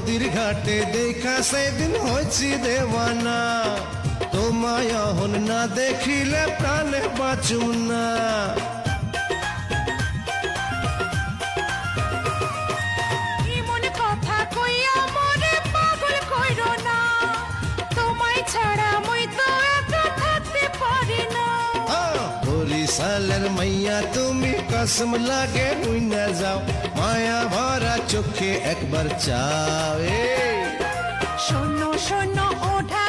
নদীর ঘাটে দেখা সেদিন হয়েছি দেওয়ানা, তোমায় অহন না দেখিলে প্রাণে বাঁচুম না। এমন কথা কইয়া মরে পাগল কইরো না, তোমায় ছাড়া মই তো একা থাকতে পারি না। বরিশালের মাইয়া তুমি কসম লাগে নুইনা যাও, মায়া ভরা চোখে একবার চাও। শোনো শোনো ওঠা